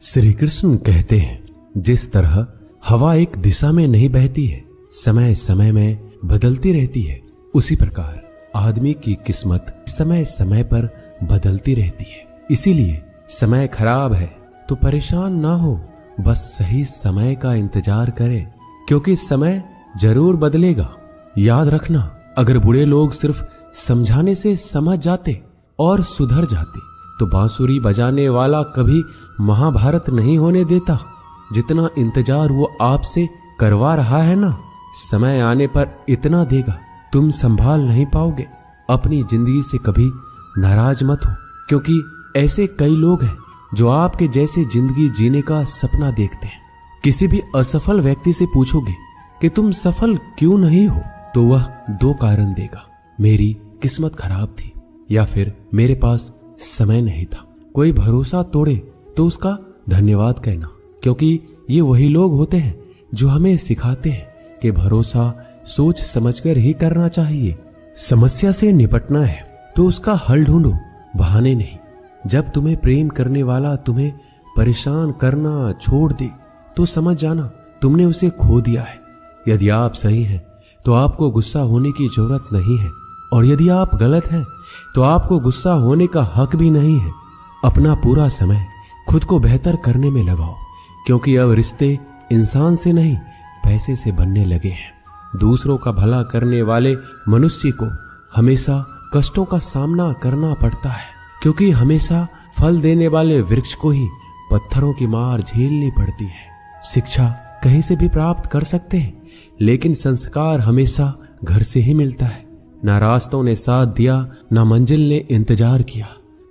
श्री कृष्ण कहते हैं, जिस तरह हवा एक दिशा में नहीं बहती है, समय समय में बदलती रहती है, उसी प्रकार आदमी की किस्मत समय समय पर बदलती रहती है। इसीलिए समय खराब है तो परेशान ना हो, बस सही समय का इंतजार करें, क्योंकि समय जरूर बदलेगा। याद रखना, अगर बुरे लोग सिर्फ समझाने से समझ जाते और सुधर जाते तो बांसुरी बजाने वाला कभी महाभारत नहीं होने देता। जितना इंतजार वो आपसे करवा रहा है ना, समय आने पर इतना देगा तुम संभाल नहीं पाओगे। अपनी जिंदगी से कभी नाराज मत हो, क्योंकि ऐसे कई लोग हैं जो आपके जैसे जिंदगी जीने का सपना देखते हैं। किसी भी असफल व्यक्ति से पूछोगे कि तुम सफल क्यों नहीं हो, तो वह दो कारण देगा, मेरी किस्मत खराब थी या फिर मेरे पास समय नहीं था। कोई भरोसा तोड़े तो उसका धन्यवाद कहना, क्योंकि ये वही लोग होते हैं जो हमें सिखाते हैं कि भरोसा सोच समझकर ही करना चाहिए। समस्या से निपटना है तो उसका हल ढूंढो, बहाने नहीं। जब तुम्हें प्रेम करने वाला तुम्हें परेशान करना छोड़ दे तो समझ जाना तुमने उसे खो दिया है। यदि आप सही हैं तो आपको गुस्सा होने की जरूरत नहीं है, और यदि आप गलत हैं तो आपको गुस्सा होने का हक भी नहीं है। अपना पूरा समय खुद को बेहतर करने में लगाओ, क्योंकि अब रिश्ते इंसान से नहीं पैसे से बनने लगे हैं। दूसरों का भला करने वाले मनुष्य को हमेशा कष्टों का सामना करना पड़ता है, क्योंकि हमेशा फल देने वाले वृक्ष को ही पत्थरों की मार झेलनी पड़ती है। शिक्षा कहीं से भी प्राप्त कर सकते हैं, लेकिन संस्कार हमेशा घर से ही मिलता है। ना रास्तों ने साथ दिया, ना मंजिल ने इंतजार किया।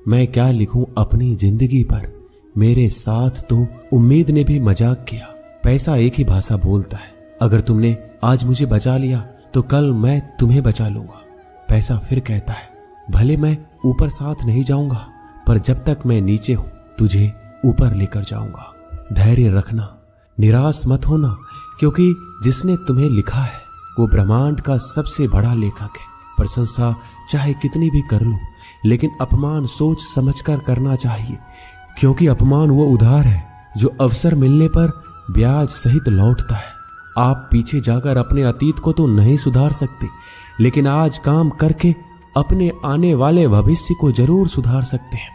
मैं क्या लिखूं अपनी जिंदगी पर, मेरे साथ तो उम्मीद ने भी मजाक किया। पैसा एक ही भाषा बोलता है, अगर तुमने आज मुझे बचा लिया तो कल मैं तुम्हें बचा लूंगा। पैसा फिर कहता है, भले मैं ऊपर साथ नहीं जाऊंगा, पर जब तक मैं नीचे हूं तुझे ऊपर लेकर जाऊंगा। धैर्य रखना, निराश मत होना, क्योंकि जिसने तुम्हें लिखा है वो ब्रह्मांड का सबसे बड़ा लेखक है। प्रशंसा चाहे कितनी भी कर लो, लेकिन अपमान सोच समझकर करना चाहिए, क्योंकि अपमान वो उधार है जो अवसर मिलने पर ब्याज सहित लौटता है। आप पीछे जाकर अपने अतीत को तो नहीं सुधार सकते, लेकिन आज काम करके अपने आने वाले भविष्य को जरूर सुधार सकते हैं।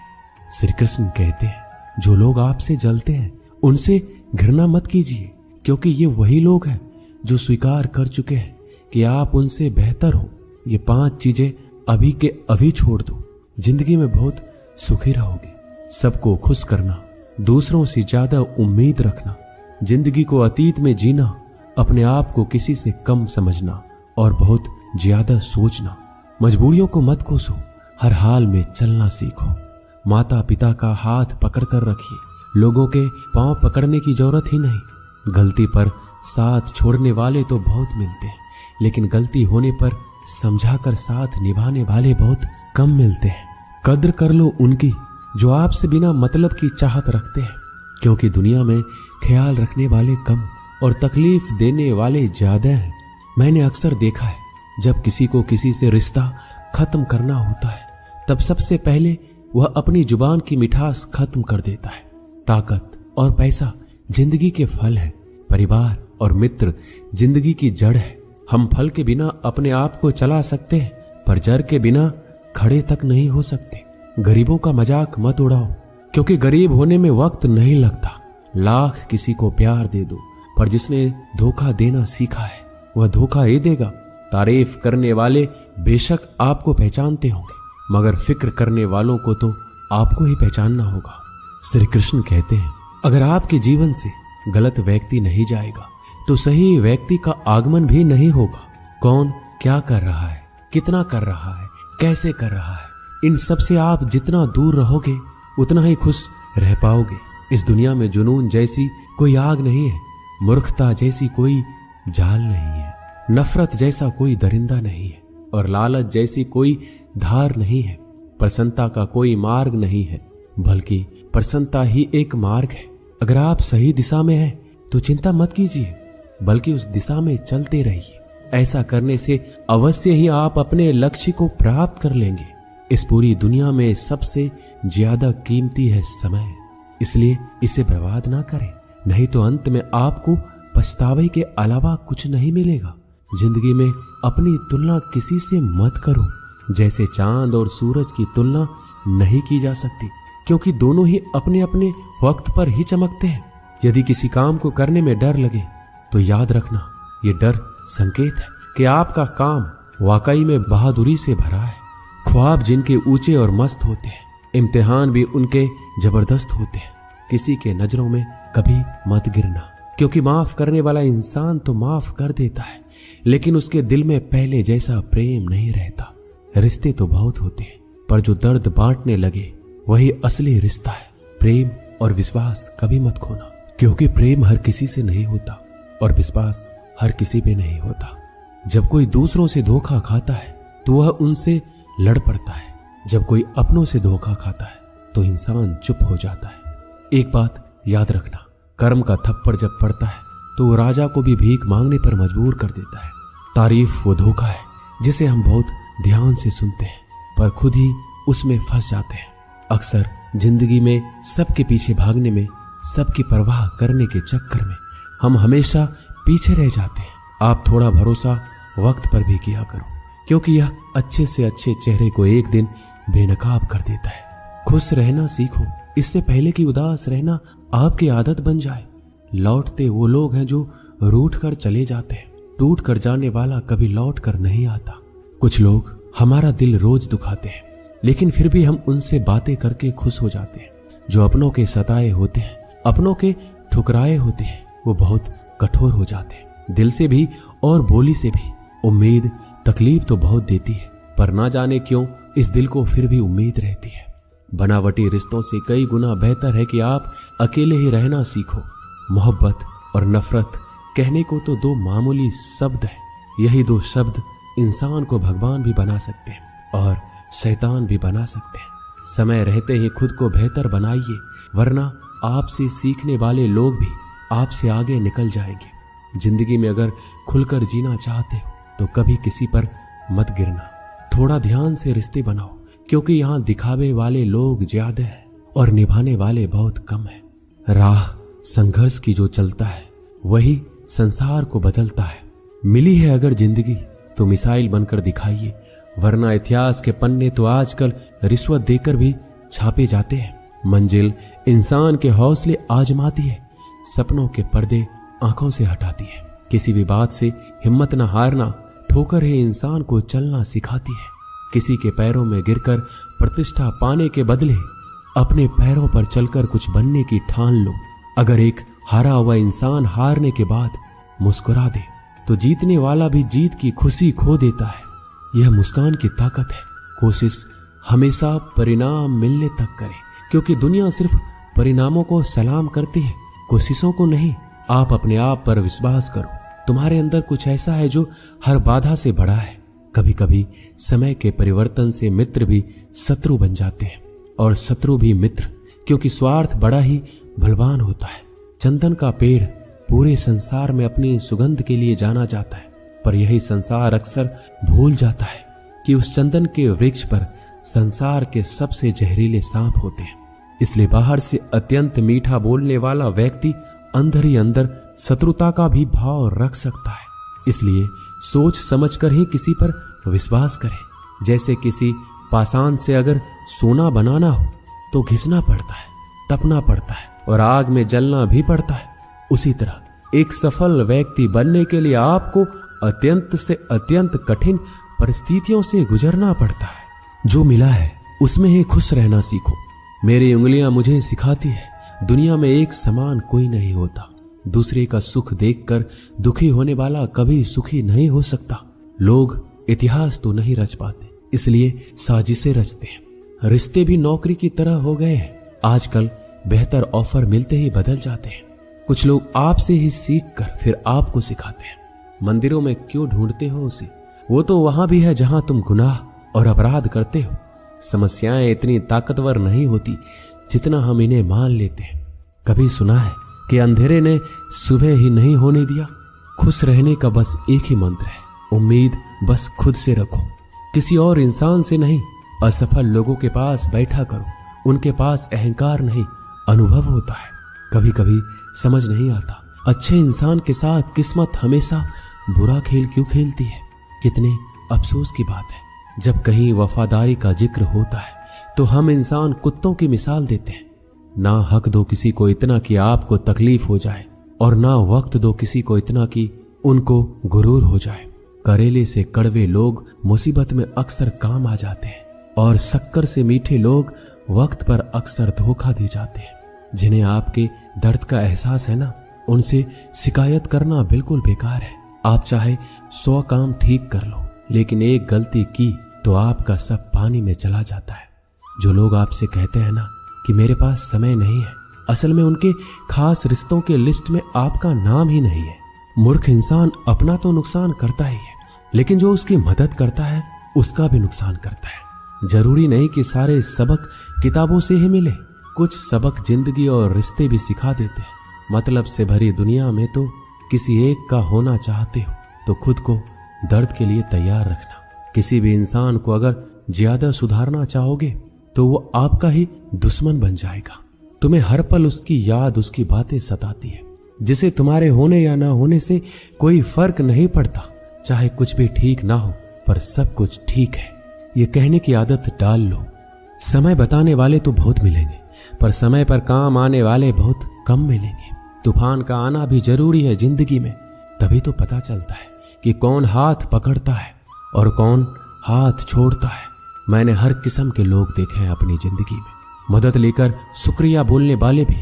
श्री कृष्ण कहते हैं, जो लोग आपसे जलते हैं उनसे घृणा मत कीजिए, क्योंकि ये वही लोग हैं जो स्वीकार कर चुके हैं कि आप उनसे बेहतर हो। ये 5 चीजें अभी के अभी छोड़ दो, जिंदगी में बहुत सुखी रहोगे। सबको खुश करना, दूसरों से ज्यादा उम्मीद रखना, जिंदगी को अतीत में जीना, अपने आप को किसी से कम समझना और बहुत ज्यादा सोचना। मजबूरियों को मत कोसो, हर हाल में चलना सीखो। माता पिता का हाथ पकड़कर रखिए, लोगों के पांव पकड़ने की जरूरत ही नहीं। गलती पर साथ छोड़ने वाले तो बहुत मिलते हैं, लेकिन गलती होने पर समझाकर साथ निभाने वाले बहुत कम मिलते हैं। कद्र कर लो उनकी जो आपसे बिना मतलब की चाहत रखते हैं, क्योंकि दुनिया में ख्याल रखने वाले कम और तकलीफ देने वाले ज्यादा हैं। मैंने अक्सर देखा है, जब किसी को किसी से रिश्ता खत्म करना होता है, तब सबसे पहले वह अपनी जुबान की मिठास खत्म कर देता है। ताकत और पैसा जिंदगी के फल है, परिवार और मित्र जिंदगी की जड़ है। हम फल के बिना अपने आप को चला सकते हैं, पर जड़ के बिना खड़े तक नहीं हो सकते। गरीबों का मजाक मत उड़ाओ, क्योंकि गरीब होने में वक्त नहीं लगता। लाख किसी को प्यार दे दो, पर जिसने धोखा देना सीखा है वह धोखा ही देगा। तारीफ करने वाले बेशक आपको पहचानते होंगे, मगर फिक्र करने वालों को तो आपको ही पहचानना होगा। श्री कृष्ण कहते हैं, अगर आपके जीवन से गलत व्यक्ति नहीं जाएगा तो सही व्यक्ति का आगमन भी नहीं होगा। कौन क्या कर रहा है, कितना कर रहा है, कैसे कर रहा है, इन सब से आप जितना दूर रहोगे उतना ही खुश रह पाओगे। इस दुनिया में जुनून जैसी कोई आग नहीं है, मूर्खता जैसी कोई जाल नहीं है, नफरत जैसा कोई दरिंदा नहीं है, और लालच जैसी कोई धार नहीं है। प्रसन्नता का कोई मार्ग नहीं है, बल्कि प्रसन्नता ही एक मार्ग है। अगर आप सही दिशा में हैं तो चिंता मत कीजिए, बल्कि उस दिशा में चलते रहिए। ऐसा करने से अवश्य ही आप अपने लक्ष्य को प्राप्त कर लेंगे। इस पूरी दुनिया में सबसे ज्यादा कीमती है समय, इसलिए इसे बर्बाद ना करें, नहीं तो अंत में आपको पछतावे के अलावा कुछ नहीं मिलेगा। जिंदगी में अपनी तुलना किसी से मत करो। जैसे चांद और सूरज की तुलना नहीं की जा सकती, क्योंकि दोनों ही अपने अपने वक्त पर ही चमकते हैं। यदि किसी काम को करने में डर लगे तो याद रखना, ये डर संकेत है कि आपका काम वाकई में बहादुरी से भरा है। ख्वाब जिनके ऊंचे और मस्त होते हैं, इम्तिहान भी उनके जबरदस्त होते हैं। किसी के नजरों में कभी मत गिरना, क्योंकि माफ करने वाला इंसान तो माफ कर देता है, लेकिन उसके दिल में पहले जैसा प्रेम नहीं रहता। रिश्ते तो बहुत होते हैं, पर जो दर्द बांटने लगे वही असली रिश्ता है। प्रेम और विश्वास कभी मत खोना, क्योंकि प्रेम हर किसी से नहीं होता और विश्वास हर किसी पे नहीं होता। जब कोई दूसरों से धोखा खाता है तो वह उनसे लड़ पड़ता है। जब कोई अपनों से धोखा खाता है तो इंसान चुप हो जाता है। एक बात याद रखना, कर्म का थप्पड़ जब पड़ता है तो वो राजा को भी भीख मांगने पर मजबूर कर देता है। तारीफ वो धोखा है जिसे हम बहुत ध्यान से सुनते हैं, पर खुद ही उसमें फंस जाते हैं। अक्सर जिंदगी में सबके पीछे भागने में, सबकी परवाह करने के चक्कर में हम हमेशा पीछे रह जाते हैं। आप थोड़ा भरोसा वक्त पर भी किया करो, क्योंकि यह अच्छे से अच्छे चेहरे को एक दिन बेनकाब कर देता है। खुश रहना सीखो, इससे पहले कि उदास रहना आपकी आदत बन जाए। लौटते वो लोग हैं जो रूठ कर चले जाते हैं, टूट कर जाने वाला कभी लौट कर नहीं आता। कुछ लोग हमारा दिल रोज दुखाते हैं, लेकिन फिर भी हम उनसे बातें करके खुश हो जाते हैं। जो अपनों के सताए होते हैं, अपनों के ठुकराए होते हैं, वो बहुत कठोर हो जाते हैं, दिल से भी और बोली से भी। उम्मीद तकलीफ तो बहुत देती है, पर ना जाने क्यों इस दिल को फिर भी उम्मीद रहती है। बनावटी रिश्तों से कई गुना बेहतर है कि आप अकेले ही रहना सीखो। मोहब्बत और नफरत कहने को तो दो मामूली शब्द है। यही दो शब्द इंसान को भगवान भी बना सकते हैं और शैतान भी बना सकते हैं। समय रहते ही खुद को बेहतर बनाइए, वरना आपसे सीखने वाले लोग भी आपसे आगे निकल जाएंगे। जिंदगी में अगर खुलकर जीना चाहते हो तो कभी किसी पर मत गिरना। थोड़ा ध्यान से रिश्ते बनाओ, क्योंकि यहाँ दिखावे वाले लोग ज्यादा है और निभाने वाले बहुत कम है। राह संघर्ष की जो चलता है वही संसार को बदलता है। मिली है अगर जिंदगी तो मिसाइल बनकर दिखाइए, वरना इतिहास के पन्ने तो आजकल रिश्वत देकर भी छापे जाते हैं। मंजिल इंसान के हौसले आजमाती है, सपनों के पर्दे आंखों से हटाती है। किसी भी बात से हिम्मत न हारना, ठोकर ही इंसान को चलना सिखाती है। किसी के पैरों में गिरकर प्रतिष्ठा पाने के बदले अपने पैरों पर चलकर कुछ बनने की ठान लो। अगर एक हारा हुआ इंसान हारने के बाद मुस्कुरा दे तो जीतने वाला भी जीत की खुशी खो देता है। यह मुस्कान की ताकत है। कोशिश हमेशा परिणाम मिलने तक करे, क्योंकि दुनिया सिर्फ परिणामों को सलाम करती है, कोशिशों को नहीं। आप अपने आप पर विश्वास करो। तुम्हारे अंदर कुछ ऐसा है जो हर बाधा से बड़ा है। कभी कभी समय के परिवर्तन से मित्र भी शत्रु बन जाते हैं और शत्रु भी मित्र, क्योंकि स्वार्थ बड़ा ही बलवान होता है। चंदन का पेड़ पूरे संसार में अपनी सुगंध के लिए जाना जाता है, पर यही संसार अक्सर भूल जाता है कि उस चंदन के वृक्ष पर संसार के सबसे जहरीले सांप होते हैं। इसलिए बाहर से अत्यंत मीठा बोलने वाला व्यक्ति अंदर ही अंदर शत्रुता का भी भाव रख सकता है। इसलिए सोच समझकर ही किसी पर विश्वास करें। जैसे किसी पाषाण से अगर सोना बनाना हो तो घिसना पड़ता है, तपना पड़ता है और आग में जलना भी पड़ता है। उसी तरह एक सफल व्यक्ति बनने के लिए आपको अत्यंत से अत्यंत कठिन परिस्थितियों से गुजरना पड़ता है। जो मिला है उसमें ही खुश रहना सीखो। मेरी उंगलियां मुझे सिखाती है, दुनिया में एक समान कोई नहीं होता। दूसरे का सुख देखकर दुखी होने वाला कभी सुखी नहीं हो सकता। लोग इतिहास तो नहीं रच पाते, इसलिए साजिशें रचते हैं। रिश्ते भी नौकरी की तरह हो गए हैं। आजकल बेहतर ऑफर मिलते ही बदल जाते हैं। कुछ लोग आपसे ही सीख कर फिर आपको सिखाते हैं। मंदिरों में क्यों ढूंढते हो उसे? वो तो वहां भी है जहां तुम गुनाह और अपराध करते हो। समस्याएं इतनी ताकतवर नहीं होती जितना हम इन्हें मान लेते हैं। कभी सुना है कि अंधेरे ने सुबह ही नहीं होने दिया? खुश रहने का बस एक ही मंत्र है, उम्मीद बस खुद से रखो, किसी और इंसान से नहीं। असफल लोगों के पास बैठा करो, उनके पास अहंकार नहीं, अनुभव होता है। कभी कभी समझ नहीं आता अच्छे इंसान के साथ किस्मत हमेशा बुरा खेल क्यों खेलती है। कितने अफसोस की बात है, जब कहीं वफादारी का जिक्र होता है तो हम इंसान कुत्तों की मिसाल देते हैं। ना हक दो किसी को इतना कि आपको तकलीफ हो जाए, और ना वक्त दो किसी को इतना कि उनको गुरूर हो जाए। करेले से कड़वे लोग मुसीबत में अक्सर काम आ जाते हैं, और शक्कर से मीठे लोग वक्त पर अक्सर धोखा दे जाते हैं। जिन्हें आपके दर्द का एहसास है ना, उनसे शिकायत करना बिल्कुल बेकार है। आप चाहे 100 काम ठीक कर लो, लेकिन एक गलती की तो आपका सब पानी में चला जाता है। जो लोग आपसे कहते हैं ना कि मेरे पास समय नहीं है, असल में उनके खास रिश्तों के लिस्ट में आपका नाम ही नहीं है। मूर्ख इंसान अपना तो नुकसान करता ही है, लेकिन जो उसकी मदद करता है उसका भी नुकसान करता है। जरूरी नहीं कि सारे सबक किताबों से ही मिले, कुछ सबक जिंदगी और रिश्ते भी सिखा देते हैं। मतलब से भरी दुनिया में तो किसी एक का होना चाहते हो तो खुद को दर्द के लिए तैयार रखना। किसी भी इंसान को अगर ज्यादा सुधारना चाहोगे तो वो आपका ही दुश्मन बन जाएगा। तुम्हें हर पल उसकी याद, उसकी बातें सताती है, जिसे तुम्हारे होने या ना होने से कोई फर्क नहीं पड़ता। चाहे कुछ भी ठीक ना हो, पर सब कुछ ठीक है, ये कहने की आदत डाल लो। समय बताने वाले तो बहुत मिलेंगे, पर समय पर काम आने वाले बहुत कम मिलेंगे। तूफान का आना भी जरूरी है जिंदगी में, तभी तो पता चलता है कि कौन हाथ पकड़ता है और कौन हाथ छोड़ता है। मैंने हर किस्म के लोग देखे हैं अपनी जिंदगी में, मदद लेकर शुक्रिया बोलने वाले भी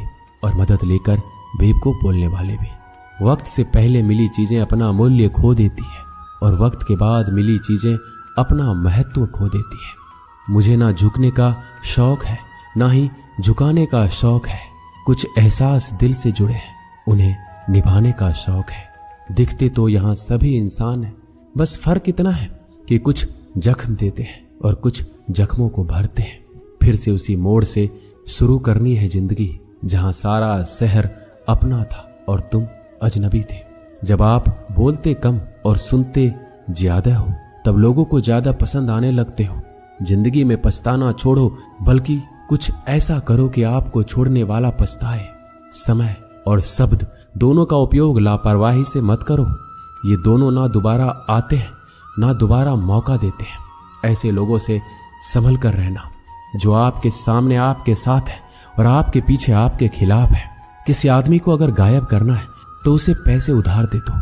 और मदद लेकर बेवकूफ बोलने वाले भी। वक्त से पहले मिली चीजें अपना मूल्य खो देती है, और वक्त के बाद मिली चीजें अपना महत्व खो देती है। मुझे ना झुकने का शौक है, ना ही झुकाने का शौक है। कुछ एहसास दिल से जुड़े हैं, उन्हें निभाने का शौक है। दिखते तो यहाँ सभी इंसान हैं, बस फर्क इतना है कि कुछ जख्म देते हैं और कुछ जख्मों को भरते हैं। फिर से उसी मोड़ से शुरू करनी है जिंदगी, जहां सारा शहर अपना था और तुम अजनबी थे। जब आप बोलते कम और सुनते ज्यादा हो, तब लोगों को ज्यादा पसंद आने लगते हो। जिंदगी में पछताना छोड़ो, बल्कि कुछ ऐसा करो कि आपको छोड़ने वाला पछताए। समय और शब्द दोनों का उपयोग लापरवाही से मत करो। ये दोनों ना दोबारा आते हैं, ना दोबारा मौका देते हैं। ऐसे लोगों से संभल कर रहना, जो आपके सामने आपके साथ है और आपके पीछे आपके खिलाफ है। किसी आदमी को अगर गायब करना है तो उसे पैसे उधार दे दो।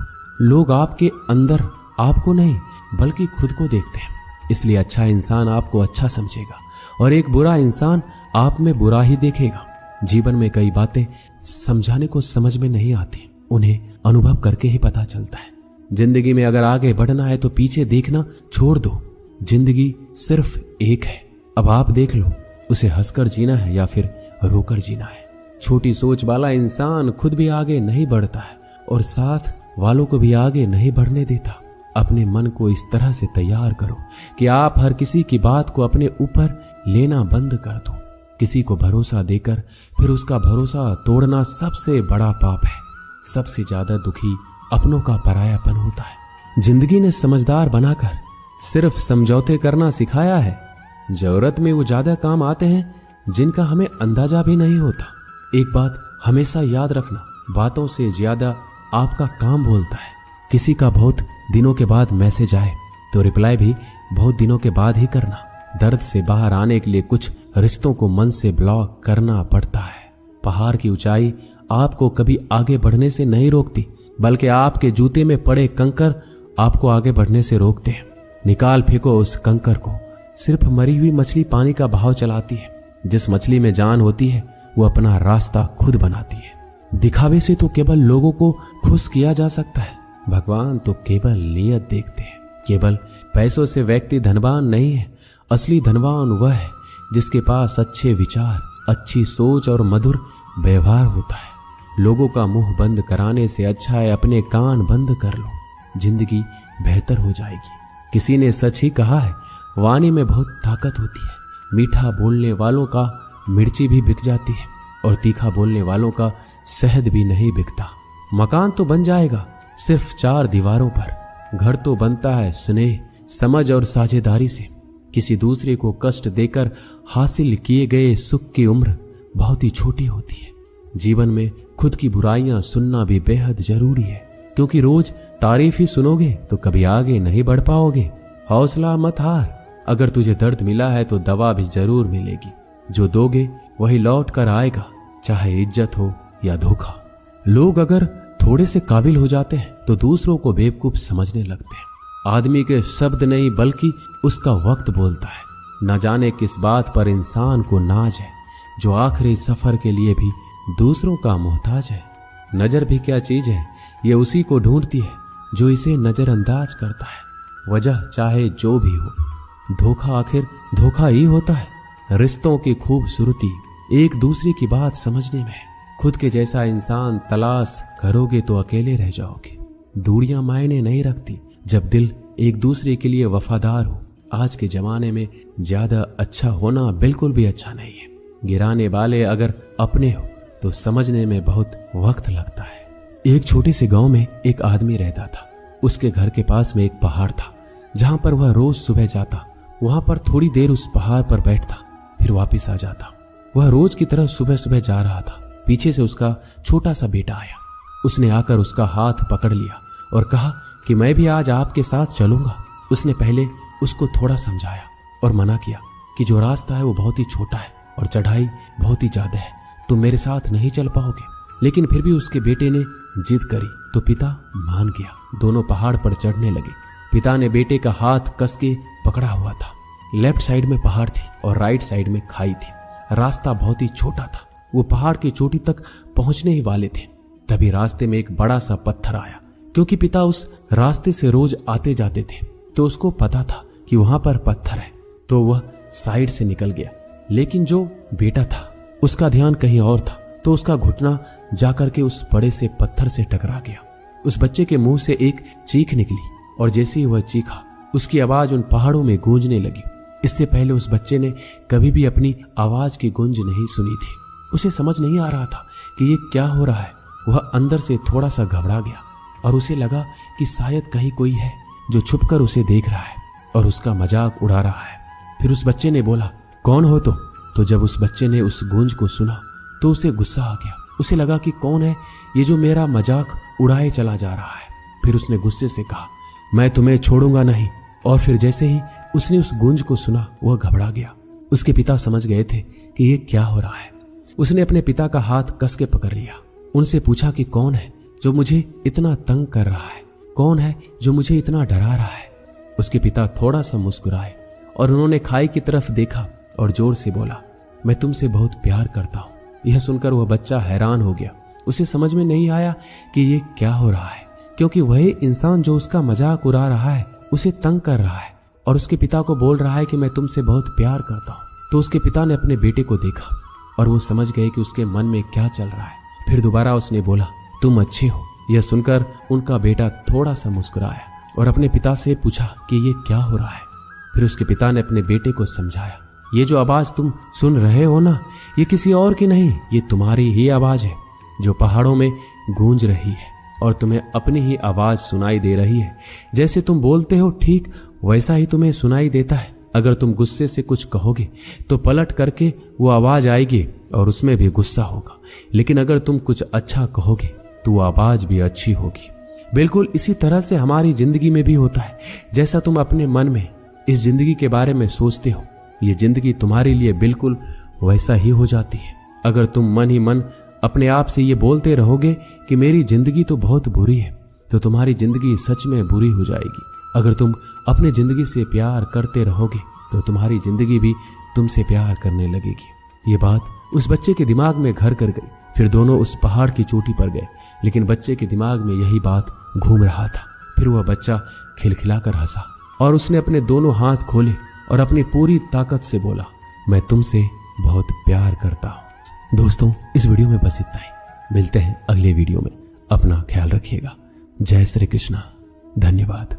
लोग आपके अंदर आपको नहीं बल्कि खुद को देखते हैं, इसलिए अच्छा इंसान आपको अच्छा समझेगा और एक बुरा इंसान आप में बुरा ही देखेगा। जीवन में कई बातें समझाने को समझ में नहीं आती, उन्हें अनुभव करके ही पता चलता है। जिंदगी में अगर आगे बढ़ना है तो पीछे देखना छोड़ दो। जिंदगी सिर्फ एक है, अब आप देख लो उसे हंसकर जीना है या फिर रोकर जीना है। छोटी सोच वाला इंसान खुद भी आगे नहीं बढ़ता है और साथ वालों को भी आगे नहीं बढ़ने देता। अपने मन को इस तरह से तैयार करो कि आप हर किसी की बात को अपने ऊपर लेना बंद कर दो। किसी को भरोसा देकर फिर उसका भरोसा तोड़ना सबसे बड़ा पाप है। सबसे ज्यादा दुखी अपनों का परायापन होता है। जिंदगी ने समझदार बनाकर सिर्फ समझौते करना सिखाया है। जरूरत में वो ज्यादा काम आते हैं जिनका हमें अंदाजा भी नहीं होता। एक बात हमेशा याद रखना, बातों से ज्यादा आपका काम बोलता है। किसी का बहुत दिनों के बाद मैसेज आए तो रिप्लाई भी बहुत दिनों के बाद ही करना। दर्द से बाहर आने के लिए कुछ रिश्तों को मन से ब्लॉक करना पड़ता है। पहाड़ की ऊंचाई आपको कभी आगे बढ़ने से नहीं रोकती, बल्कि आपके जूते में पड़े कंकर आपको आगे बढ़ने से रोकते हैं। निकाल फेंको उस कंकर को। सिर्फ मरी हुई मछली पानी का बहाव चलाती है। जिस मछली में जान होती है वो अपना रास्ता खुद बनाती है। दिखावे से तो केवल लोगों को खुश किया जा सकता है, भगवान तो केवल नियत देखते हैं। केवल पैसों से व्यक्ति धनवान नहीं है, असली धनवान वह है जिसके पास अच्छे विचार, अच्छी सोच और मधुर व्यवहार होता है। लोगों का मुंह बंद कराने से अच्छा है अपने कान बंद कर लो, जिंदगी बेहतर हो जाएगी। किसी ने सच ही कहा है, वाणी में बहुत ताकत होती है। मीठा बोलने वालों का मिर्ची भी बिक जाती है और तीखा बोलने वालों का शहद भी नहीं बिकता। मकान तो बन जाएगा सिर्फ 4 दीवारों पर, घर तो बनता है स्नेह, समझ और साझेदारी से। किसी दूसरे को कष्ट देकर हासिल किए गए सुख की उम्र बहुत ही छोटी होती है। जीवन में खुद की बुराइयां सुनना भी बेहद जरूरी है, क्योंकि रोज तारीफ ही सुनोगे तो कभी आगे नहीं बढ़ पाओगे। हौसला मत हार, अगर तुझे दर्द मिला है तो दवा भी जरूर मिलेगी। जो दोगे वही लौट कर आएगा, चाहे इज्जत हो या धोखा। लोग अगर थोड़े से काबिल हो जाते हैं तो दूसरों को बेवकूफ समझने लगते हैं। आदमी के शब्द नहीं बल्कि उसका वक्त बोलता है। न जाने किस बात पर इंसान को नाज है, जो आखिरी सफर के लिए भी दूसरों का मोहताज है। नजर भी क्या चीज है, ये उसी को ढूंढती है जो इसे नजरअंदाज करता है। वजह चाहे जो भी हो, धोखा आखिर धोखा ही होता है। रिश्तों की खूबसूरती एक दूसरे की बात समझने में है। खुद के जैसा इंसान तलाश करोगे तो अकेले रह जाओगे। दूरियां मायने नहीं रखती जब दिल एक दूसरे के लिए वफादार हो। आज के जमाने में ज्यादा अच्छा होना बिल्कुल भी अच्छा नहीं है। गिराने वाले अगर अपने हो तो समझने में बहुत वक्त लगता है। एक छोटे से गांव में एक आदमी रहता था। उसके घर के पास में एक पहाड़ था, जहां पर वह रोज सुबह जाता। वहां पर थोड़ी देर उस पहाड़ पर बैठता, फिर वापस आ जाता। वह रोज की तरह सुबह सुबह जा रहा था। पीछे से उसका छोटा सा बेटा आया। उसने आकर उसका हाथ पकड़ लिया और कहा कि मैं भी आज आपके साथ चलूंगा। उसने पहले उसको थोड़ा समझाया और मना किया कि जो रास्ता है वो बहुत ही छोटा है और चढ़ाई बहुत ही ज्यादा है, तुम मेरे साथ नहीं चल पाओगे। लेकिन फिर भी उसके बेटे ने जिद करी तो पिता मान गया। दोनों पहाड़ पर चढ़ने लगे। पिता ने बेटे का हाथ कस के पकड़ा हुआ था। लेफ्ट साइड में पहाड़ थी और राइट साइड में खाई थी। रास्ता बहुत ही छोटा था। वो पहाड़ की चोटी तक पहुंचने ही वाले थे। तभी रास्ते में एक बड़ा सा पत्थर आया। क्योंकि पिता उस रास्ते से रोज आते जाते थे तो उसको पता था कि वहां पर पत्थर है, तो वह साइड से निकल गया। लेकिन जो बेटा था उसका ध्यान कहीं और था, तो उसका घुटना जाकर के उस बड़े से पत्थर से टकरा गया। उस बच्चे के मुंह से एक चीख निकली और जैसे ही वह चीखा, उसकी आवाज उन पहाड़ों में गूंजने लगी। इससे पहले उस बच्चे ने कभी भी अपनी आवाज की गूंज नहीं सुनी थी। उसे समझ नहीं आ रहा था कि ये क्या हो रहा है। वह अंदर से थोड़ा सा घबरा गया और उसे लगा कि शायद कहीं कोई है जो छुपकर उसे देख रहा है और उसका मजाक उड़ा रहा है। फिर उस बच्चे ने बोला, कौन हो तुम? तो जब उस बच्चे ने उस गूंज को सुना तो उसे गुस्सा आ गया। उसे लगा कि कौन है ये जो मेरा मजाक उड़ाए चला जा रहा है। फिर उसने गुस्से से कहा, मैं तुम्हें छोड़ूंगा नहीं। और फिर जैसे ही उसने उस गूंज को सुना वह घबरा गया। उसके पिता समझ गए थे कि ये क्या हो रहा है। उसने अपने पिता का हाथ कस के पकड़ लिया। उनसे पूछा कि कौन है जो मुझे इतना तंग कर रहा है, कौन है जो मुझे इतना डरा रहा है। उसके पिता थोड़ा सा मुस्कुराए और उन्होंने खाई की तरफ देखा और जोर से बोला, मैं तुमसे बहुत प्यार करता हूं। यह सुनकर वह बच्चा हैरान हो गया। उसे समझ में नहीं आया कि ये क्या हो रहा है, क्योंकि वही इंसान जो उसका मजाक उड़ा रहा है उसे तंग कर रहा है और उसके पिता को बोल रहा है कि मैं तुमसे बहुत प्यार करता हूं। तो उसके पिता ने अपने बेटे को देखा और वो समझ गए कि उसके मन में क्या चल रहा है। फिर दोबारा उसने बोला, तुम अच्छे हो। यह सुनकर उनका बेटा थोड़ा सा मुस्कुराया और अपने पिता से पूछा कि ये क्या हो रहा है। फिर उसके पिता ने अपने बेटे को समझाया, ये जो आवाज तुम सुन रहे हो ना, ये किसी और की नहीं, ये तुम्हारी ही आवाज है जो पहाड़ों में गूंज रही है और तुम्हें अपनी ही आवाज सुनाई दे रही है। जैसे तुम बोलते हो ठीक वैसा ही तुम्हें सुनाई देता है। अगर तुम गुस्से से कुछ कहोगे तो पलट करके वो आवाज आएगी और उसमें भी गुस्सा होगा। लेकिन अगर तुम कुछ अच्छा कहोगे तो वो आवाज भी अच्छी होगी। बिल्कुल इसी तरह से हमारी जिंदगी में भी होता है। जैसा तुम अपने मन में इस जिंदगी के बारे में सोचते हो, ये जिंदगी तुम्हारे लिए बिल्कुल वैसा ही हो जाती है। अगर तुम मन ही मन अपने आप से ये बोलते रहोगे कि मेरी जिंदगी तो बहुत बुरी है, तो तुम्हारी जिंदगी सच में बुरी हो जाएगी। अगर तुम अपने जिंदगी से प्यार करते रहोगे तो तुम्हारी जिंदगी भी तुमसे प्यार करने लगेगी। ये बात उस बच्चे के दिमाग में घर कर गई। फिर दोनों उस पहाड़ की चोटी पर गए, लेकिन बच्चे के दिमाग में यही बात घूम रहा था। फिर वह बच्चा खिलखिलाकर हंसा और उसने अपने दोनों हाथ खोले और अपनी पूरी ताकत से बोला, मैं तुमसे बहुत प्यार करता हूं। दोस्तों, इस वीडियो में बस इतना ही। मिलते हैं अगले वीडियो में। अपना ख्याल रखिएगा। जय श्री कृष्णा। धन्यवाद।